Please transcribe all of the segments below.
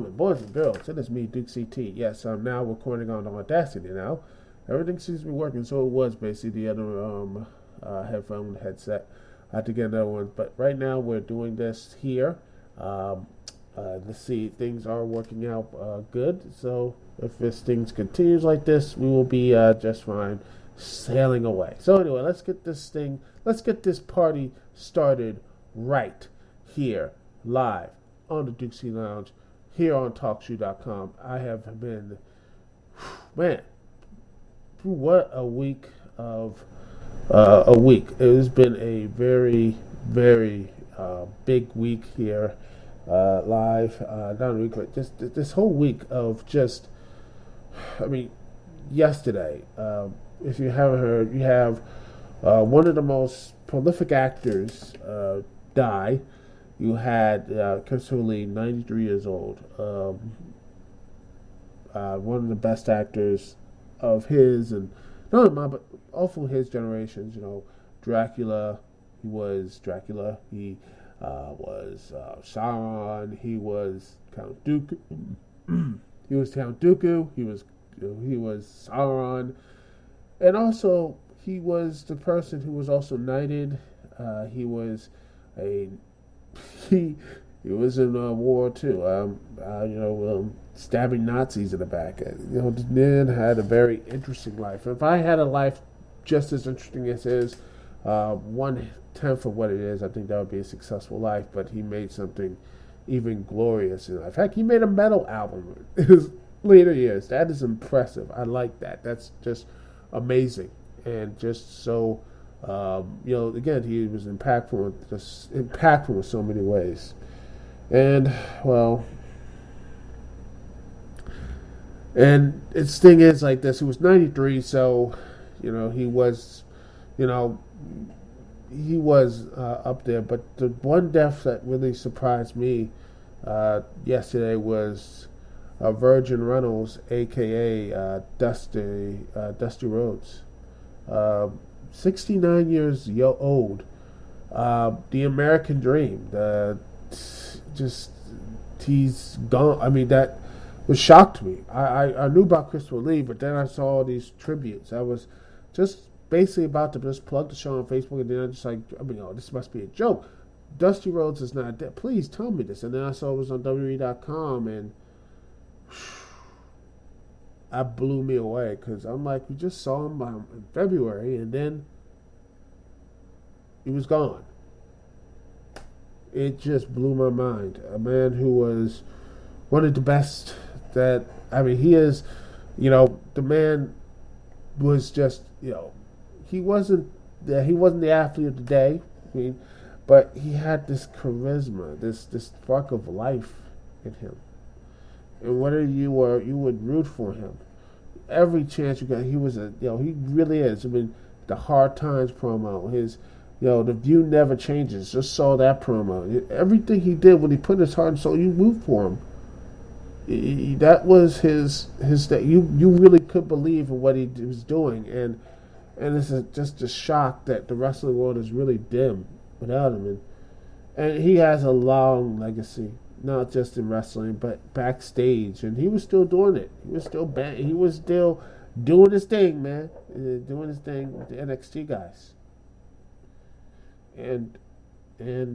gentlemen, boys and girls, it is me, Duke CT. Yes, I'm now recording on Audacity now. Everything seems to be working, so it was basically the other headphone headset. I had to get another one, but right now we're doing this here. Let's see, things are working out good, so if things continues like this, we will be just fine, sailing away. So anyway, let's get this party started right here, live on the Dukect Lounge, here on TalkShoe.com. I have been, man, what a week of a week. It has been a very, very big week here, live. Not a week, but just this whole week of just, I mean, yesterday, if you haven't heard, you have one of the most prolific actors die. You had Chris Lee, 93 years old, one of the best actors of his, and not of mine, but also his generations. You know, Dracula. He was Dracula. He was Sauron. He was Count Dooku. He was Count Dooku. He was Sauron, and also he was the person who was also knighted. He was a he was in war too. Stabbing Nazis in the back. The man had a very interesting life. If I had a life just as interesting as his, 1/10 of what it is, I think that would be a successful life. But he made something even glorious in life. In fact, he made a metal album in his later years. That is impressive. I like that. That's just amazing, and just so. Again, he was impactful in so many ways. And, well, and its thing is like this, he was 93, so, he was up there. But the one death that really surprised me yesterday was Virgin Reynolds, a.k.a. Dusty Rhodes. 69 years old. The American Dream. He's gone. I mean, that was shocked me. I knew about Christopher Lee, but then I saw all these tributes. I was just basically about to just plug the show on Facebook, and then I just this must be a joke. Dusty Rhodes is not dead. Please tell me this. And then I saw it was on WWE.com, and that blew me away, because I'm like, we just saw him in February, and then he was gone. It just blew my mind. A man who was one of the best he is, the man was just, he wasn't the athlete of the day, but he had this charisma, this spark of life in him. And whether you would root for him every chance you got. He was he really is. I mean, the Hard Times promo, his, the View Never Changes. Just saw that promo. Everything he did when he put his heart and soul, you root for him. That was his that you really could believe in what he was doing, and it's just a shock that the wrestling world is really dim without him, and he has a long legacy. Not just in wrestling, but backstage, and he was still doing it. He was still doing his thing, man, doing his thing with the NXT guys. And I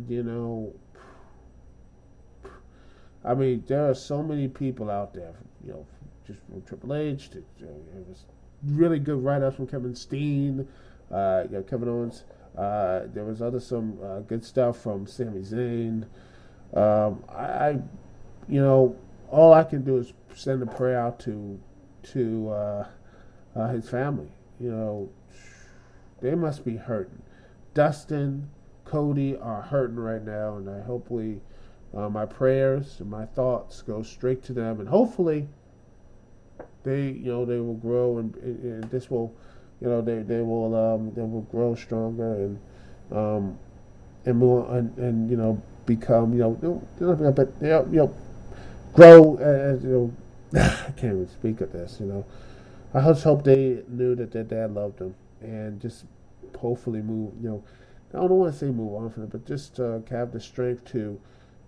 mean, there are so many people out there, just from Triple H to it was really good write-ups from Kevin Steen, Kevin Owens. There was some good stuff from Sami Zayn. All I can do is send a prayer out to his family. They must be hurting. Dustin, Cody are hurting right now, and I hopefully my prayers and my thoughts go straight to them, and hopefully they will grow, and this will they will grow stronger and more and become, grow as, I can't even speak of this, I just hope they knew that their dad loved them, and just hopefully move, I don't want to say move on from it, but just have the strength to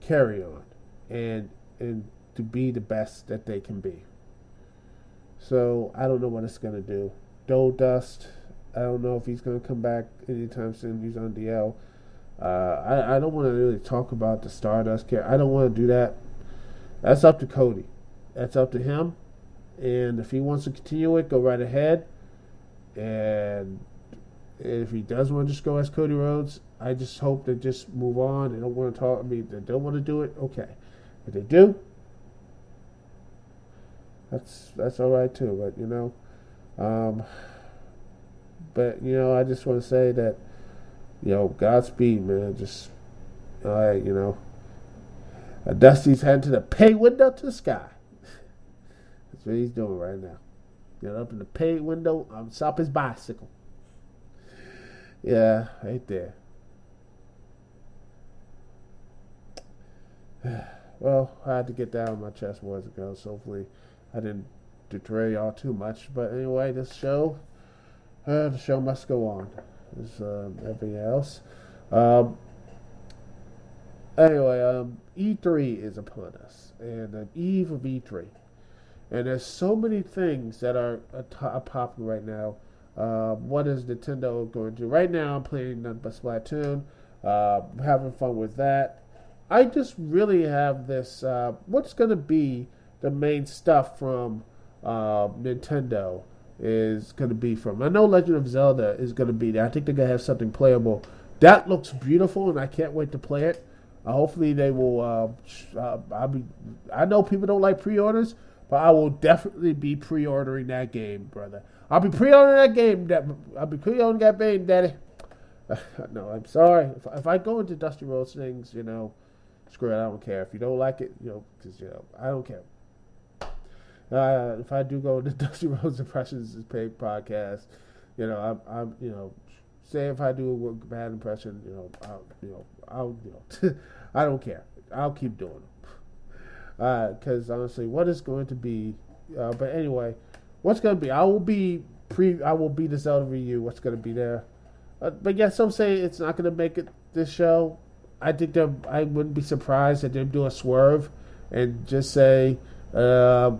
carry on and to be the best that they can be. So I don't know what it's going to do. Dust, I don't know if he's going to come back anytime soon. He's on DL. I don't want to really talk about the Stardust care. I don't want to do that. That's up to Cody. That's up to him. And if he wants to continue it, go right ahead. And if he does want to just go as Cody Rhodes, I just hope they just move on. They don't want to talk. I mean, they don't want to do it. Okay, if they do, that's all right too. But I just want to say that Godspeed, man. Just all right, Dusty's heading to the pay window to the sky. That's what he's doing right now. Up in the pay window on top his bicycle. Yeah, right there. Well, I had to get that on my chest, boys and girls. Hopefully, I didn't deter y'all too much. But anyway, the show must go on. As everything else. Anyway, E3 is upon us, and the eve of E3. And there's so many things that are popping right now. What is Nintendo going to do? Right now, I'm playing nothing but Splatoon. Having fun with that. I just really have this. What's going to be the main stuff from Nintendo is going to be from. I know Legend of Zelda is going to be there. I think they're going to have something playable. That looks beautiful, and I can't wait to play it. Hopefully, they will. I know people don't like pre-orders. But I will definitely be pre-ordering that game, brother. I'll be pre-ordering that game, Daddy. No, I'm sorry. If I go into Dusty Rhodes things, screw it. I don't care. If you don't like it, because I don't care. If I do go into Dusty Rhodes Impressions paid podcast, I'm say if I do a bad impression, I'll I don't care. I'll keep doing it. Because honestly, what is going to be? But anyway, what's going to be? I will be the Zelda review. What's going to be there? But yeah, some say it's not going to make it this show. I think I wouldn't be surprised if they do a swerve and just say they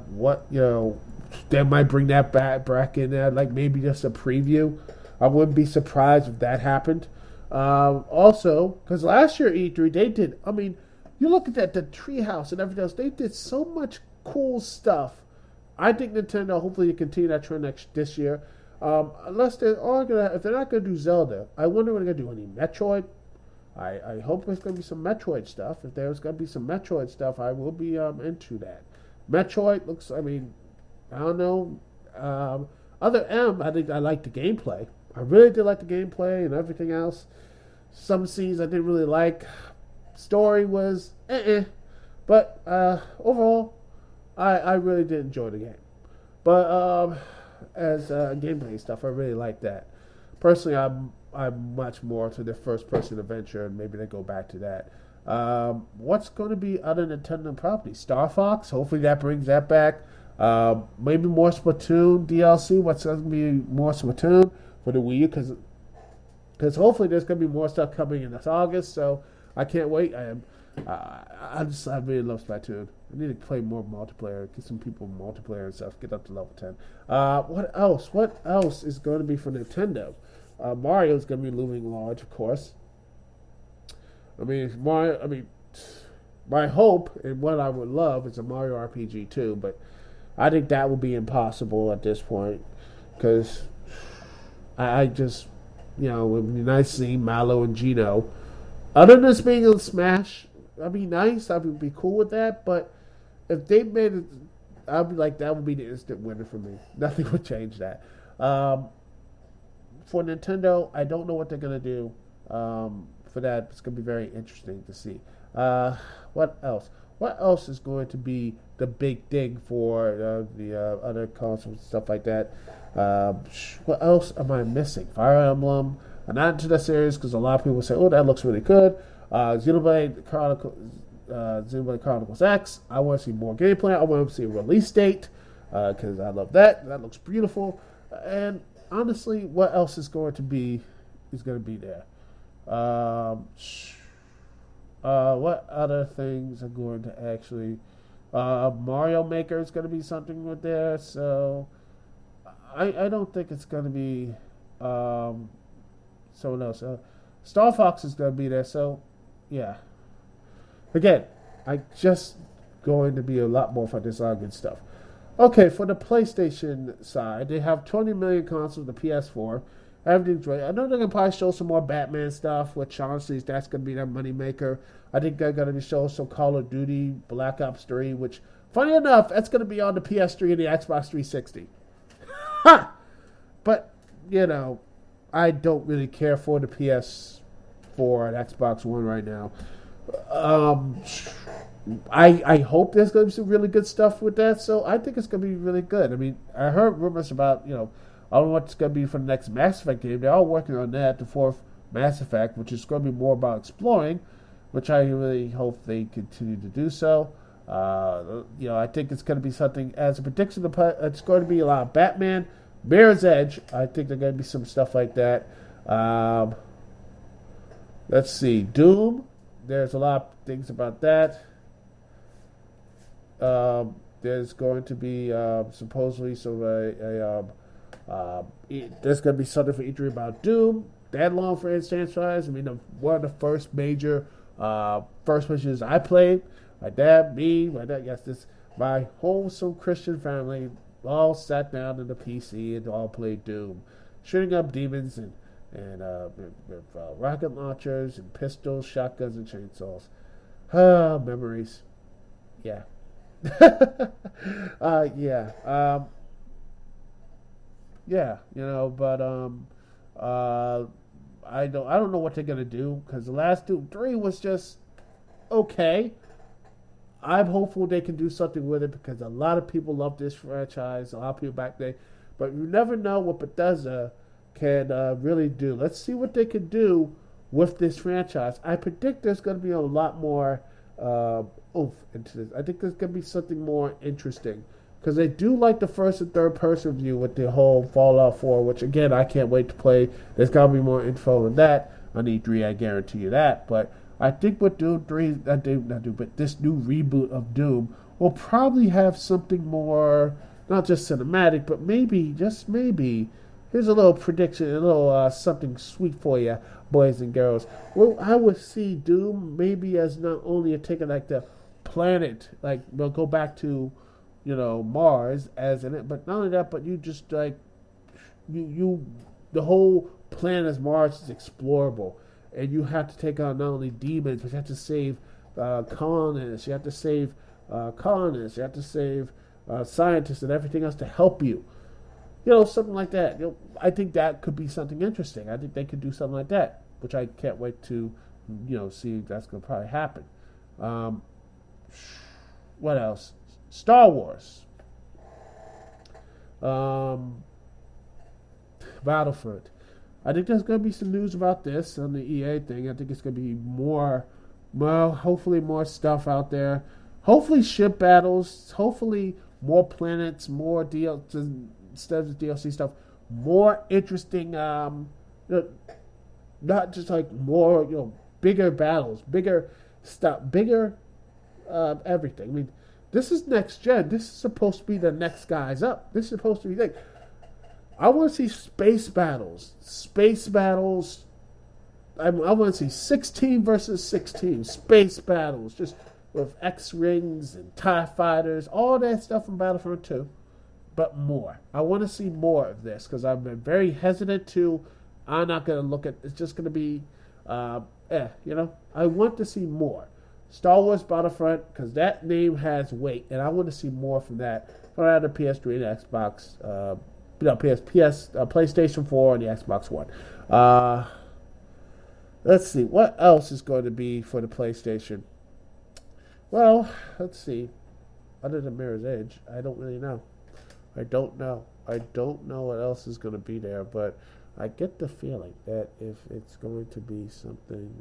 might bring that back in there, like maybe just a preview. I wouldn't be surprised if that happened. Also, because last year E3 they did. I mean. You look at that, the treehouse and everything else. They did so much cool stuff. I think Nintendo hopefully continue that trend this year. Unless if they're not gonna do Zelda, I wonder when they're gonna do any Metroid. I hope there's gonna be some Metroid stuff. If there's gonna be some Metroid stuff, I will be into that. Metroid looks. I mean, I don't know. I think I like the gameplay. I really did like the gameplay and everything else. Some scenes I didn't really like. Story was but overall I really did enjoy the game. But as gameplay stuff, I really like that. Personally, I'm much more to the first person adventure, and maybe they go back to that. What's going to be other Nintendo properties? Star Fox, hopefully that brings that back. Maybe more Splatoon DLC. What's going to be more Splatoon for the Wii U? Because hopefully there's going to be more stuff coming in this August. So I can't wait. I really love Splatoon. I need to play more multiplayer. Get some people multiplayer and stuff. Get up to level 10. What else? What else is going to be for Nintendo? Mario is going to be looming large, of course. My hope and what I would love is a Mario RPG too, but I think that will be impossible at this point because I just, it would be nice seeing Mallow and Gino. Other than this being a Smash, that'd be nice. I would be cool with that. But if they made it, I'd be like, that would be the instant winner for me. Nothing would change that. For Nintendo, I don't know what they're going to do for that. It's going to be very interesting to see. What else? What else is going to be the big thing for the other consoles and stuff like that? What else am I missing? Fire Emblem. I'm not into that series because a lot of people say, "Oh, that looks really good." Xenoblade Chronicles X. I want to see more gameplay. I want to see a release date because I love that. That looks beautiful. And honestly, what else is going to be there? What other things are going to actually Mario Maker is going to be something with there. So I don't think it's going to be um, someone else. Star Fox is going to be there. So yeah. Again, I just going to be a lot more fun. There's a lot of good stuff. Okay, for the PlayStation side, they have 20 million consoles, the PS4. Everything's right. I know they're going to probably show some more Batman stuff, which honestly, that's going to be their moneymaker. I think they're going to be showing some Call of Duty, Black Ops 3, which, funny enough, that's going to be on the PS3 and the Xbox 360. Ha! But, I don't really care for the PS4 and Xbox One right now. I hope there's going to be some really good stuff with that, so I think it's going to be really good. I mean, I heard rumors about, I don't know what's going to be for the next Mass Effect game. They're all working on that, the fourth Mass Effect, which is going to be more about exploring, which I really hope they continue to do so. I think it's going to be something, as a prediction, it's going to be a lot of Batman, Mirror's Edge. I think there's going to be some stuff like that. Let's see, Doom. There's a lot of things about that. There's going to be supposedly there's going to be something for E3 about Doom. That long for its franchise. I mean, one of the first major first missions I played. My dad, me, my wholesome Christian family all sat down in the PC and all played Doom, shooting up demons and with rocket launchers and pistols, shotguns, and chainsaws. Memories. Yeah. Yeah. Yeah. But I don't know what they're gonna do, because the last Doom 3 was just okay. I'm hopeful they can do something with it, because a lot of people love this franchise. A lot of people back there, but you never know what Bethesda can really do. Let's see what they can do with this franchise. I predict there's going to be a lot more oomph into this. I think there's going to be something more interesting, because they do like the first and third person view with the whole Fallout 4, which again I can't wait to play. There's got to be more info on that on E3. I guarantee you that. But I think with Doom 3, but this new reboot of Doom will probably have something more, not just cinematic, but maybe, just maybe. Here's a little prediction, a little something sweet for you, boys and girls. Well, I would see Doom maybe as not only a taking like the planet, like we'll go back to, Mars as in it, but not only that, but you just like the whole planet as Mars is explorable, and you have to take on not only demons, but you have to save colonists, you have to save scientists and everything else to help you. Something like that. I think that could be something interesting. I think they could do something like that, which I can't wait to, see if that's going to probably happen. What else? Star Wars. Battlefront. I think there's going to be some news about this on the EA thing. I think it's going to be hopefully more stuff out there. Hopefully ship battles. Hopefully more planets, more DLC. Instead of the DLC stuff, more interesting, not just like more, bigger battles, bigger stuff, bigger everything. I mean, this is next gen. This is supposed to be the next guys up. This is supposed to be like, I want to see space battles. I want to see 16 versus 16 space battles, just with X-Rings and TIE fighters, all that stuff from Battlefront 2. But more. I want to see more of this, because I've been very hesitant to. I'm not going to look at. It's just going to be, I want to see more. Star Wars Battlefront, because that name has weight, and I want to see more from that. From either PS3 and Xbox, PlayStation 4 and the Xbox One. Let's see what else is going to be for the PlayStation. Well, let's see. Other than Mirror's Edge, I don't really know. I don't know what else is going to be there, but I get the feeling that if it's going to be something,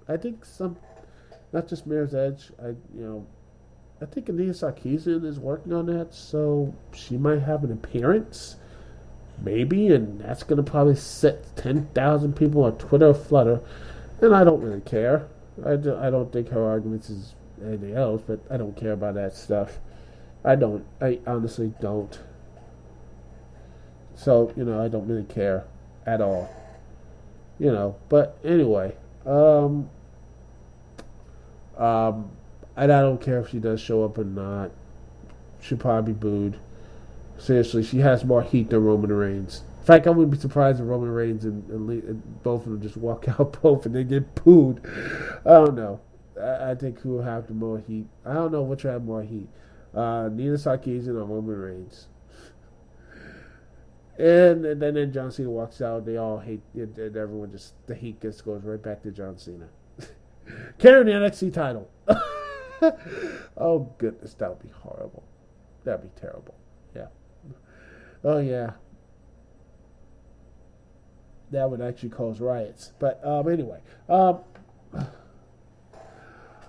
I think not just Mirror's Edge. I think Anita Sarkeesian is working on that, so she might have an appearance, maybe, and that's going to probably set 10,000 people on Twitter aflutter, and I don't really care. I don't think her arguments is anything else, but I don't care about that stuff. I honestly don't. So, I don't really care at all. But anyway, and I don't care if she does show up or not. She'll probably be booed. Seriously, she has more heat than Roman Reigns. In fact, I wouldn't be surprised if Roman Reigns and both of them just walk out both and they get booed. I don't know. I think who will have the more heat. I don't know which will have more heat. Nina Sarkeesian or Roman Reigns. And then John Cena walks out. They all hate it, and everyone the heat goes right back to John Cena. Carrying the NXT title. Oh, goodness. That would be horrible. That would be terrible. Yeah. Oh, yeah. That would actually cause riots. But anyway.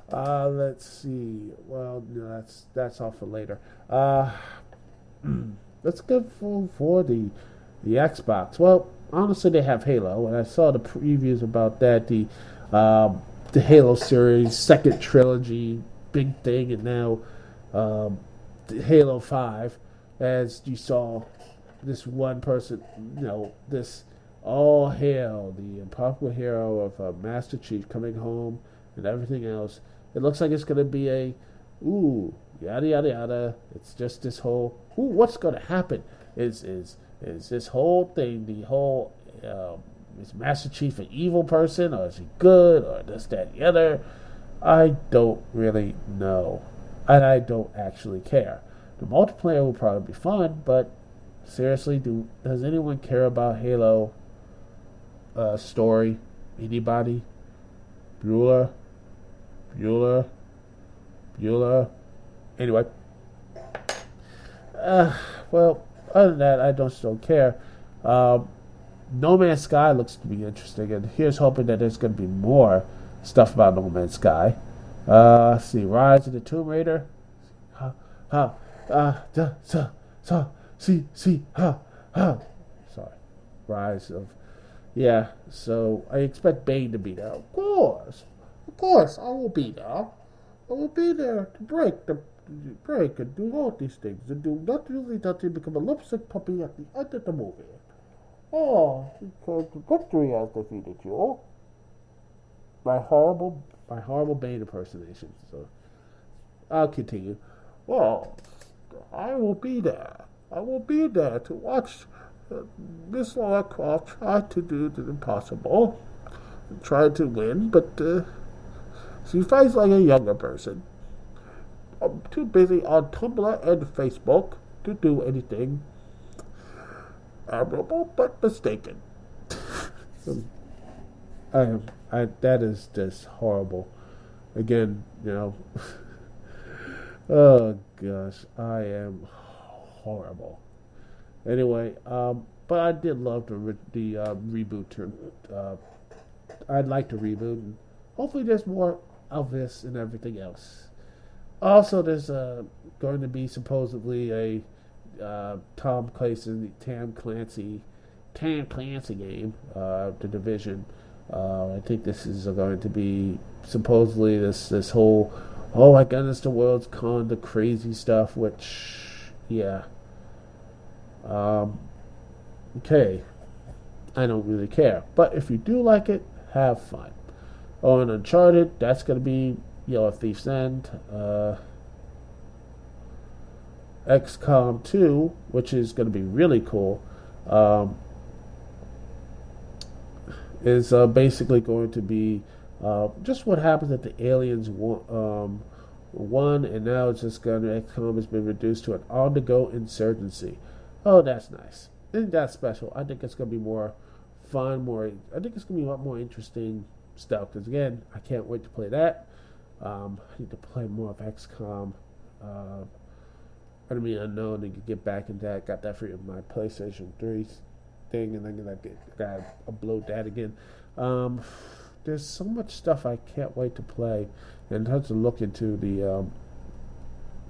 Let's see. Well, no, that's all for later. Let's go for the Xbox. Well, honestly, they have Halo, and I saw the previews about that. The Halo series, second trilogy, big thing, and now the Halo 5. As you saw, this one person, this all hail the unpopular hero of Master Chief coming home and everything else. It looks like it's going to be yada yada yada. It's just this whole what's going to happen? Is this whole thing the whole is Master Chief an evil person, or is he good, or this that and the other? I don't really know, and I don't actually care. The multiplayer will probably be fun, but seriously, does anyone care about Halo story? Anybody? Bueller. Anyway, well, other than that, I don't care. No Man's Sky looks to be interesting, and here's hoping that there's going to be more stuff about No Man's Sky. Let's see, Rise of the Tomb Raider. Sorry, Rise of. Yeah, so I expect Bane to be there. Of course, I will be there. I will be there to break and do all these things and do not really nothing, become a lipstick puppy at the end of the movie. Oh, because the victory has defeated you. My horrible Bane impersonation. So I'll continue. Well, I will be there. I will be there to watch Miss Lara Croft try to do the impossible, try to win, but she fights like a younger person. I'm too busy on Tumblr and Facebook to do anything admirable but mistaken. That is just horrible. Again, oh gosh, I am horrible. Anyway, but I did love the reboot. I'd like to reboot. Hopefully there's more of this and everything else. Also, there's going to be supposedly a Tom Clancy game, The Division. I think this is going to be supposedly this whole, oh my goodness, the world's gone to crazy stuff, which, yeah. Okay. I don't really care. But if you do like it, have fun. Oh, and Uncharted, that's going to be a Thief's End. XCOM 2, which is going to be really cool, is basically going to be just what happens at the Aliens one, and now it's just going to, XCOM has been reduced to an on-the-go insurgency. Oh, that's nice. Isn't that special? I think it's going to be more fun, I think it's going to be a lot more interesting stuff, because again, I can't wait to play that. I need to play more of XCOM. Enemy Unknown, and get back into that. Got that for my PlayStation 3 thing, and then I gotta upload that again. There's so much stuff I can't wait to play, and have to look into the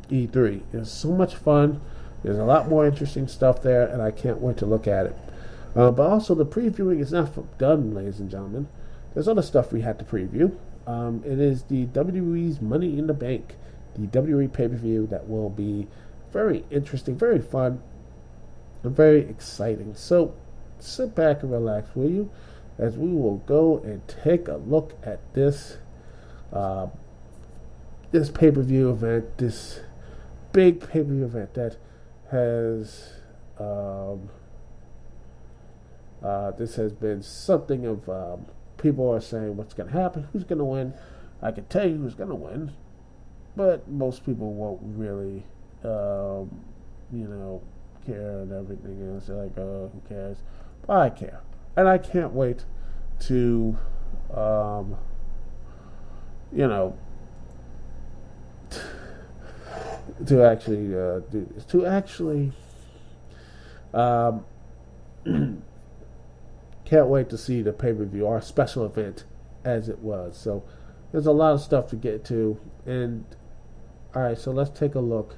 E3. It's so much fun. There's a lot more interesting stuff there, and I can't wait to look at it. But also, the previewing is not done, ladies and gentlemen. There's other stuff we had to preview. It is the WWE's Money in the Bank, the WWE pay-per-view that will be very interesting, very fun, and very exciting. So sit back and relax, will you, as we will go and take a look at this this pay-per-view event, this big pay-per-view event that has this has been something of people are saying what's going to happen, who's going to win. I can tell you who's going to win, but most people won't really, care and everything else. They're like, oh, who cares? But I care, and I can't wait to, to actually do this. To actually, can't wait to see the pay-per-view, our special event, as it was. So there's a lot of stuff to get to, and all right. So let's take a look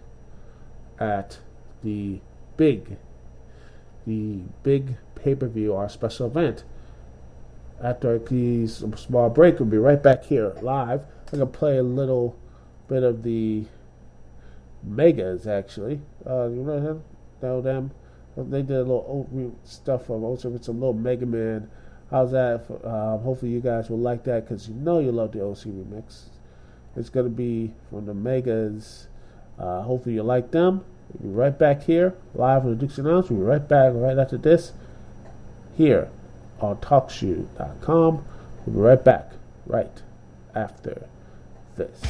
at the big pay-per-view, our special event. After a small break, we'll be right back here live. I'm gonna play a little bit of the Megas, actually. You know them? They did a little stuff with some little Mega Man. How's that? Hopefully you guys will like that, because you love the OC remix. It's going to be from the Megas. Hopefully you like them. We'll be right back here, live on the Dukect Lounge. We'll be right back right after this, here on TalkShoe.com. We'll be right back right after this.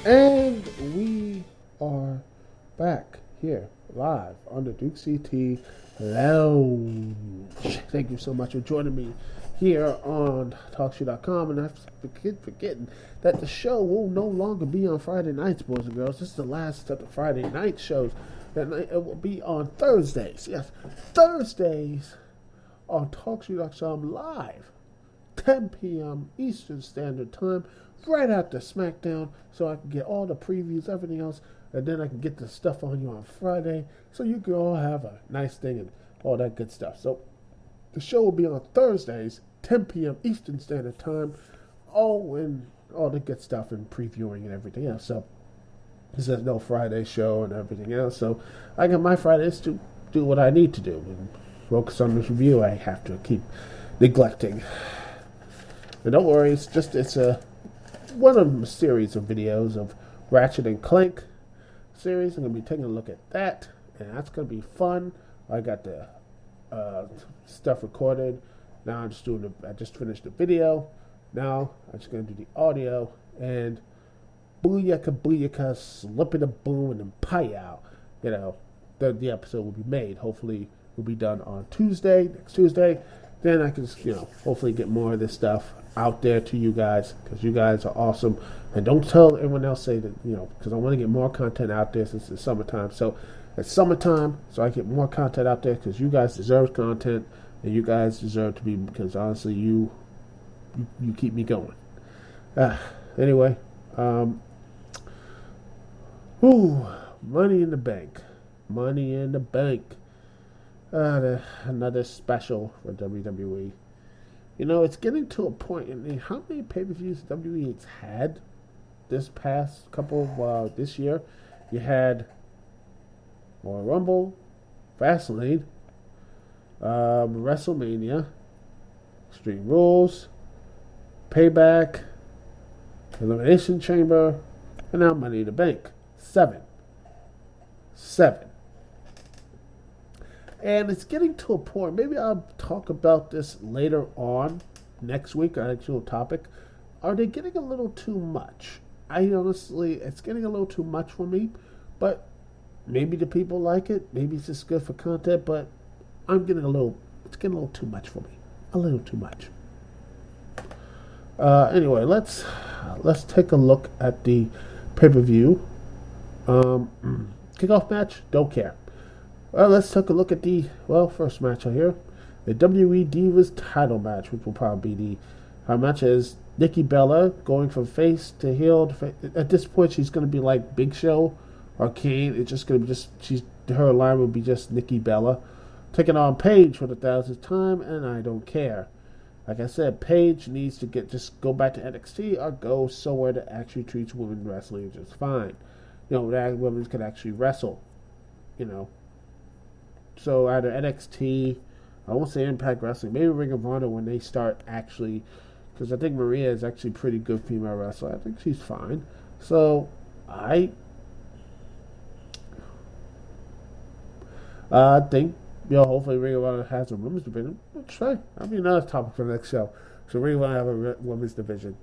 And we are back here live on the Dukect Lounge. Thank you so much for joining me here on TalkShoe.com. And I keep forgetting that the show will no longer be on Friday nights, boys and girls. This is the last of the Friday night shows. And it will be on Thursdays. Yes, Thursdays on TalkShoe.com live, 10 p.m. Eastern Standard Time, right after SmackDown, so I can get all the previews, everything else, and then I can get the stuff on you on Friday, so you can all have a nice thing and all that good stuff. So the show will be on Thursdays, 10 p.m. Eastern Standard Time, and all the good stuff and previewing and everything else. So this is no Friday show and everything else, so I got my Fridays to do what I need to do and focus on this review I have to keep neglecting. But don't worry, it's one of a series of videos of Ratchet and Clank series. I'm going to be taking a look at that, and that's going to be fun. I got the stuff recorded. Now I just finished the video. Now I'm just going to do the audio, and booyaka, slipping a boom, and then pie-out. The episode will be made. Hopefully will be done on next Tuesday. Then I can, hopefully get more of this stuff out there to you guys, because you guys are awesome. And don't tell everyone else, say that, because I want to get more content out there since it's summertime. So It's summertime, so I get more content out there because you guys deserve content, and you guys deserve to be, because honestly, you keep me going. Anyway, Money in the Bank. Money in the Bank. Another special for WWE. You know, it's getting to a point. I mean, how many pay-per-views WWE has had this past couple of this year? You had Royal Rumble, Fastlane, WrestleMania, Extreme Rules, Payback, Elimination Chamber, and now Money in the Bank. 7. And it's getting to a point, maybe I'll talk about this later on next week, our actual topic. Are they getting a little too much? It's getting a little too much for me, but maybe the people like it. Maybe it's just good for content, but it's getting a little too much for me. A little too much. Anyway, let's take a look at the pay-per-view. Kickoff match, don't care. Well, let's take a look at the first match out here. The WWE Divas title match, which will probably be our match is Nikki Bella going from face to heel. At this point, she's going to be like Big Show or Kane. It's just going to be her line will be just Nikki Bella. Taking on Paige for the 1000th time, and I don't care. Like I said, Paige needs to just go back to NXT or go somewhere that actually treats women wrestling just fine. You know, that women can actually wrestle. You know. So either NXT, I won't say Impact Wrestling, maybe Ring of Honor when they start actually, because I think Maria is actually a pretty good female wrestler. I think she's fine. So I think, hopefully Ring of Honor has a women's division. Let's try. That'll be another topic for the next show. So Ring of Honor have a women's division.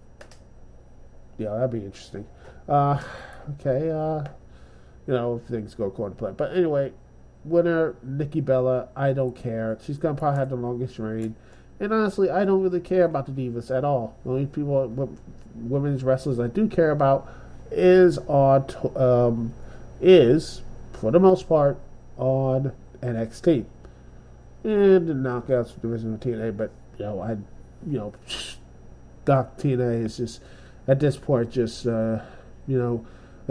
Yeah, that'd be interesting. Okay, if things go according to plan. But anyway, winner, Nikki Bella, I don't care. She's going to probably have the longest reign. And honestly, I don't really care about the Divas at all. The only women's wrestlers I do care about is, for the most part, on NXT. And the Knockouts division of TNA. But, Doc TNA is just, at this point, just, a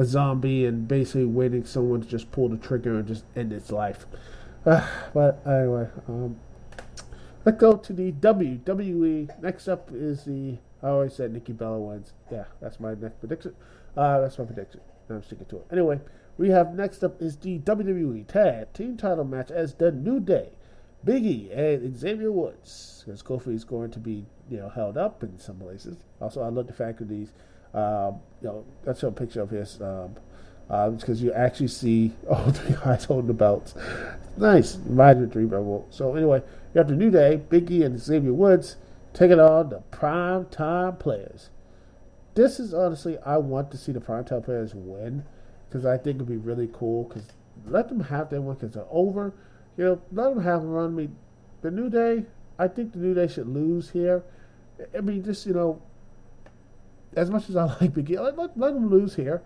zombie and basically waiting someone to just pull the trigger and just end its life. But anyway, let's go to the WWE. Next up is I always said Nikki Bella wins. Yeah, that's my next prediction. That's my prediction. I'm sticking to it. Anyway, we have next up is the WWE Tag Team Title match as the New Day, Big E and Xavier Woods. Because Kofi is going to be held up in some places. Also, I love the fact of these. That's a picture of his, because you actually see all three guys holding the belts. Nice, reminds me of 3 Rebel. So anyway, you have the New Day, Big E and Xavier Woods taking on the Prime Time Players. This is honestly, I want to see the Prime Time Players win because I think it'd be really cool. Because let them have their one because they're over. Let them have them run me. The New Day, I think the New Day should lose here. I mean, just as much as I like Big E, let them lose here.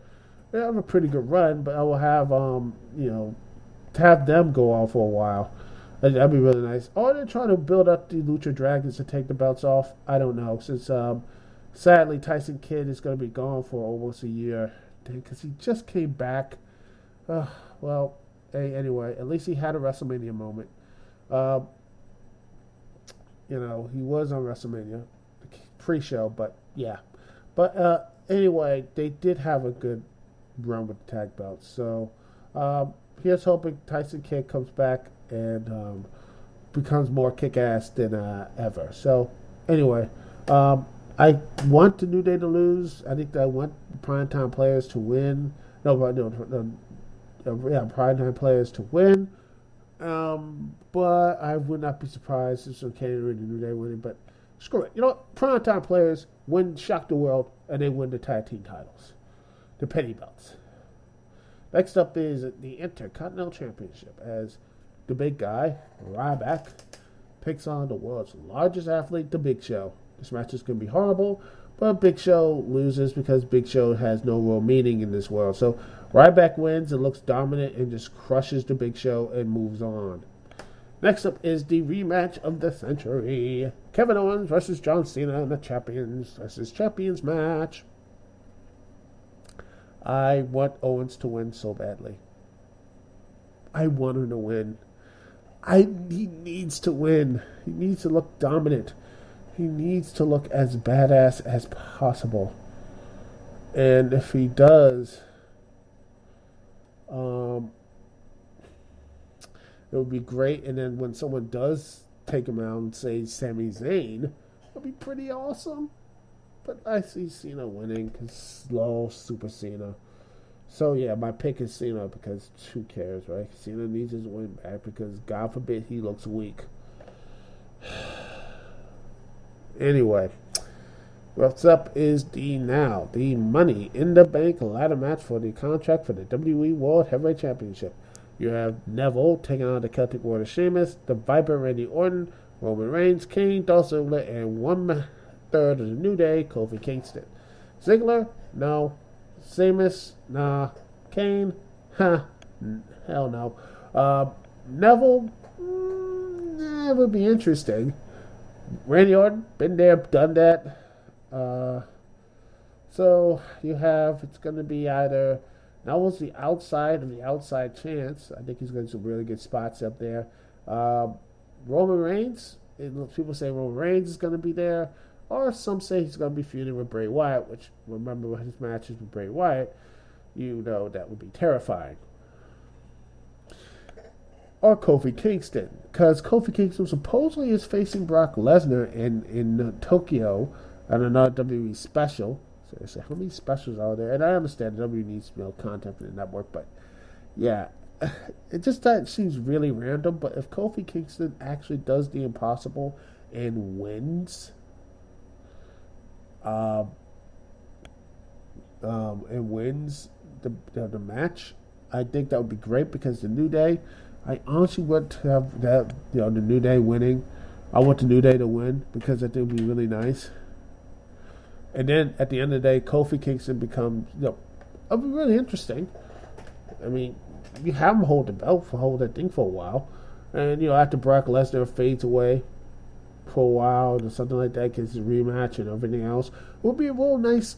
They have a pretty good run, but I will have to have them go on for a while. That'd be really nice. Or they're trying to build up the Lucha Dragons to take the belts off. I don't know. Since sadly Tyson Kidd is going to be gone for almost a year because he just came back. Well, hey, anyway, at least he had a WrestleMania moment. He was on WrestleMania pre-show, but yeah. But anyway, they did have a good run with the tag belts. So here's hoping Tyson Kidd comes back and becomes more kick-ass than ever. So anyway, I want the New Day to lose. I think that I want the Primetime Players to win. Primetime Players to win. But I would not be surprised if some Kenny and the New Day winning. But screw it. Primetime Players shock the world, and they win the tag team titles, the penny belts. Next up is the Intercontinental Championship as the big guy, Ryback, takes on the world's largest athlete, the Big Show. This match is going to be horrible, but Big Show loses because Big Show has no real meaning in this world. So Ryback wins and looks dominant and just crushes the Big Show and moves on. Next up is the rematch of the century. Kevin Owens versus John Cena in the Champions versus Champions match. I want Owens to win so badly. I want him to win. He needs to win. He needs to look dominant. He needs to look as badass as possible. And if he does, it would be great. And then when someone does take him out and say Sami Zayn, it'll be pretty awesome. But I see Cena winning because slow Super Cena. So yeah, my pick is Cena because who cares, right? Cena needs his win back because God forbid he looks weak. Anyway, what's up is the Money in the Bank ladder match for the contract for the WWE World Heavyweight Championship. You have Neville taking on the Celtic Warrior Sheamus, the Viper Randy Orton, Roman Reigns, Kane, Dolph Ziggler, and 1/3 of the New Day, Kofi Kingston. Ziggler? No. Sheamus? Nah. Kane? Hell no. Neville? That would be interesting. Randy Orton? Been there, done that. So you have, it's going to be either Neville's the outside and the outside chance. I think he's going to some really good spots up there. Roman Reigns? People say Roman Reigns is going to be there. Or some say he's going to be feuding with Bray Wyatt, which, remember his matches with Bray Wyatt, you know that would be terrifying. Or Kofi Kingston, because Kofi Kingston supposedly is facing Brock Lesnar in Tokyo at another WWE special. So they say, how many specials are there? And I understand WWE needs to build content for the network, but yeah, that seems really random. But if Kofi Kingston actually does the impossible and wins, the match, I think that would be great because the New Day, I honestly want to have that, the New Day winning. I want the New Day to win because I think it would be really nice. And then at the end of the day, Kofi Kingston becomes, it'll be really interesting. I mean, you have him hold the belt, hold that thing for a while. And, after Brock Lesnar fades away for a while or something like that, gets a rematch and everything else, it would be a real nice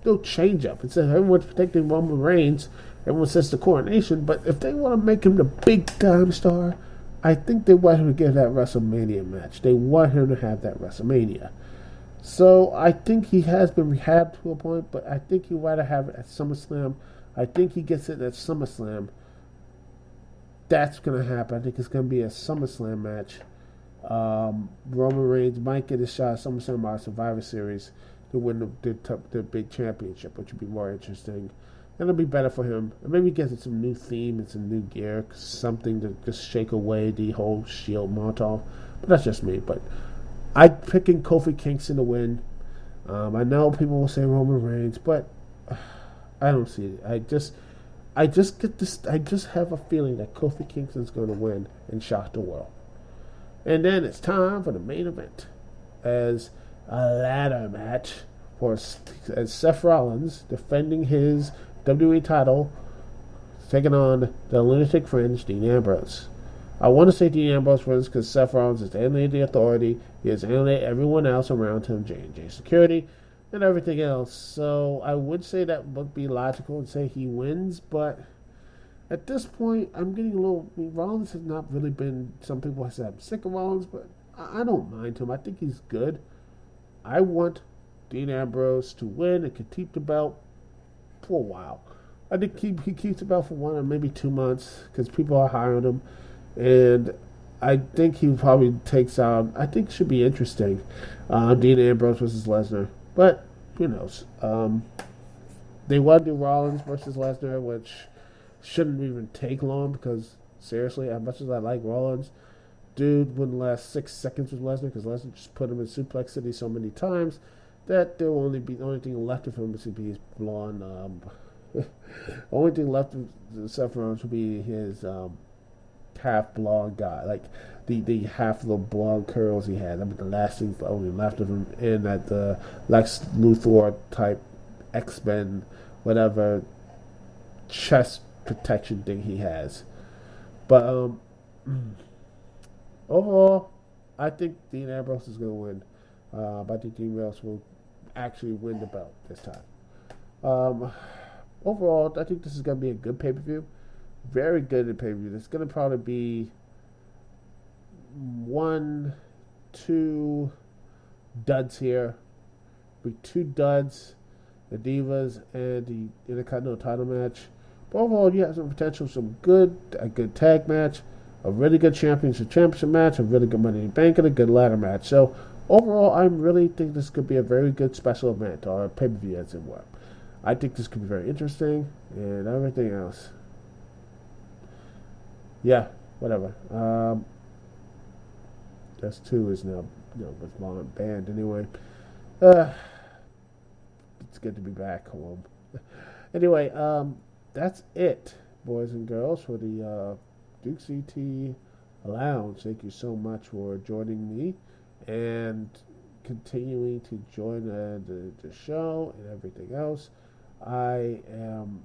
little change up. Instead of everyone's protecting Roman Reigns, everyone says the coronation, but if they want to make him the big time star, I think they want him to get that WrestleMania match. They want him to have that WrestleMania. So I think he has been rehabbed to a point, but I think he'd rather have it at SummerSlam. I think he gets it at SummerSlam. That's going to happen. I think it's going to be a SummerSlam match. Roman Reigns might get a shot at SummerSlam or Survivor Series to win the big championship, which would be more interesting. And it'll be better for him. And maybe get some new theme and some new gear, something to just shake away the whole Shield Molotov. But that's just me. But I'm picking Kofi Kingston to win. I know people will say Roman Reigns, but I don't see it. I just get this. I just have a feeling that Kofi Kingston's going to win and shock the world. And then it's time for the main event, as a ladder match as Seth Rollins defending his WWE title, taking on the lunatic fringe Dean Ambrose. I want to say Dean Ambrose wins because Seth Rollins is alienating the authority. He has alienated everyone else around him, J&J Security, and everything else. So I would say that would be logical and say he wins, but at this point, I'm getting a little. Rollins has not really been. Some people have said I'm sick of Rollins, but I don't mind him. I think he's good. I want Dean Ambrose to win and could keep the belt for a while. I think he keeps the belt for 1 or maybe 2 months because people are hiring him. And I think he probably takes out. I think it should be interesting. Dean Ambrose versus Lesnar. But who knows? They want to do Rollins versus Lesnar, which shouldn't even take long because, seriously, as much as I like Rollins, dude wouldn't last 6 seconds with Lesnar because Lesnar just put him in Suplex City so many times that there will only be the only thing left of him is to be his blonde. Only thing left of Seth Rollins would be his half blonde guy, like the half little blonde curls he had. I mean, the last thing only left of him in that Lex Luthor type X-Men, whatever chest protection thing he has. But overall, I think Dean Ambrose is going to win. I think Dean Ambrose will actually win the belt this time. Overall, I think this is going to be a good pay-per-view. Very good at pay-per-view. It's going to probably be 1, 2 duds here. Be 2 duds, the Divas and the Intercontinental title match. But overall, you have some potential, a good tag match, a really good championship match, a really good Money in the Bank, and a good ladder match. So overall, I really think this could be a very good special event, or a pay-per-view as it were. I think this could be very interesting, and everything else. Yeah, whatever. That's 2 is now, was banned anyway. It's good to be back home. Anyway, that's it, boys and girls, for the Dukect Lounge. Thank you so much for joining me and continuing to join the show and everything else. I am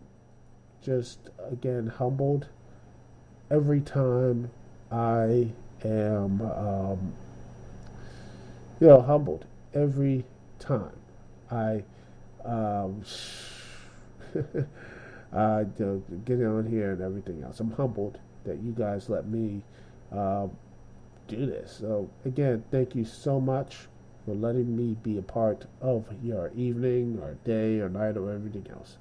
just, again, humbled every time I am, humbled every time I get on here and everything else. I'm humbled that you guys let me do this. So again, thank you so much for letting me be a part of your evening or day or night or everything else.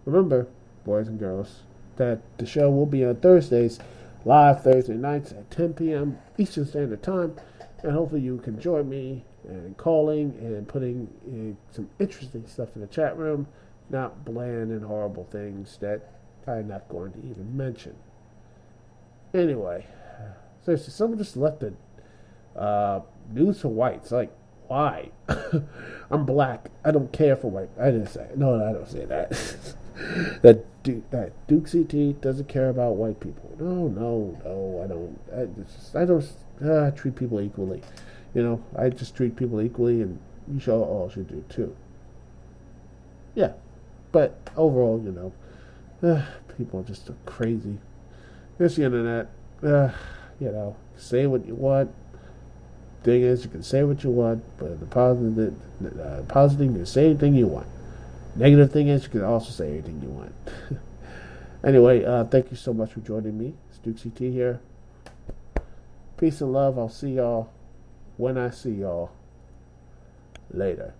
Remember, boys and girls, that the show will be on Thursdays, live Thursday nights at 10 p.m. Eastern Standard Time, and hopefully you can join me in calling and putting in some interesting stuff in the chat room, not bland and horrible things that I'm not going to even mention. Anyway, seriously, someone just left the news for whites. Like, why? I'm black. I don't care for white. I didn't say it. No, I don't say that. that Dukect doesn't care about white people. No, I don't. I treat people equally. I just treat people equally, and you all should do too. Yeah, but overall, people are just so crazy. It's the internet. Say what you want. Thing is, you can say what you want, but the positive, you can say anything you want. Negative thing is, you can also say anything you want. Anyway, thank you so much for joining me. It's Dukect here. Peace and love. I'll see y'all when I see y'all later.